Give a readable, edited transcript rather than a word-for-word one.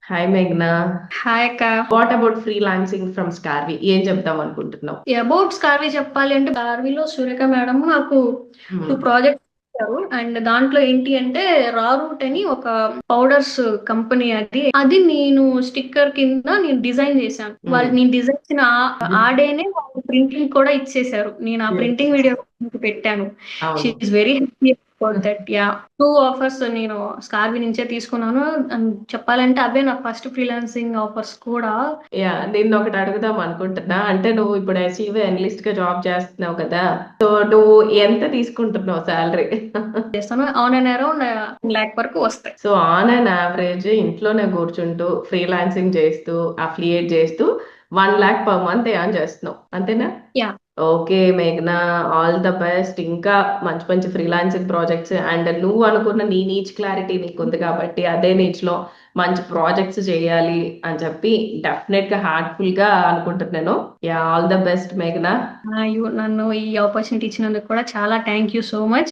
Hi మేఘ్నా. Hi అక్క. What about freelancing from Scarvi? ఏం చెప్దాం అనుకుంటున్నావు? అబౌట్ స్కార్వీ చెప్పాలి అంటే స్కార్వీలో సురేఖ మేడం నాకు టూ హ్మ్. ప్రాజెక్ట్స్ ఇచ్చారు. అండ్ దాంట్లో ఏంటి అంటే రా రూట్ అని ఒక పౌడర్స్ కంపెనీ. అది నేను స్టిక్కర్ కింద నేను డిజైన్ చేశాను. హ్మ్. వాళ్ళు నేను డిజైన్ చేసిన ఆ డేనే వాళ్ళు ప్రింటింగ్ కూడా ఇచ్చేశారు. నేను ఆ Yes. ప్రింటింగ్ వీడియో పెట్టాను. షీ అవును. Is very happy about that. Yeah, two offers నేను స్కార్వీ నుంచే తీసుకున్నాను. అండ్ చెప్పాలంటే అవే నా ఫస్ట్ ఫ్రీలాన్సింగ్ ఆఫర్స్ కూడా. యా, నేను ఒకటి అడుగుదాం అనుకుంటున్నా. అంటే నువ్వు ఇప్పుడు ఎస్ఈవి అనలిస్ట్ గా జాబ్ చేస్తున్నావు కదా, సో నువ్వు ఎంత తీసుకుంటున్నావు శాలరీ? చేస్తాను. ఆన్ అండ్ అరౌండ్ లాక్ వరకు వస్తాయి. సో ఆన్ అండ్ యావరేజ్ ఇంట్లోనే కూర్చుంటూ ఫ్రీలాన్సింగ్ చేస్తూ అఫిలియేట్ చేస్తూ 1 lakh per month ఏం చేస్తున్నావు, అంతేనా? యా. ఓకే మేఘ్నా, ఆల్ ద బెస్ట్. ఇంకా మంచి మంచి ఫ్రీలాన్సింగ్ ప్రాజెక్ట్స్ అండ్ నువ్వు అనుకున్న నీ నీచ్ క్లారిటీ నీకు ఉంది కాబట్టి అదే నీచ్ లో మంచి ప్రాజెక్ట్స్ చేయాలి అని చెప్పి డెఫినెట్ గా హార్ట్ఫుల్ గా అనుకుంటున్నాను. యా, ఆల్ ద బెస్ట్ మేఘ్నా. నన్ను ఈ ఆపర్చునిటీ ఇచ్చినందుకు కూడా చాలా థ్యాంక్ యూ సో మచ్.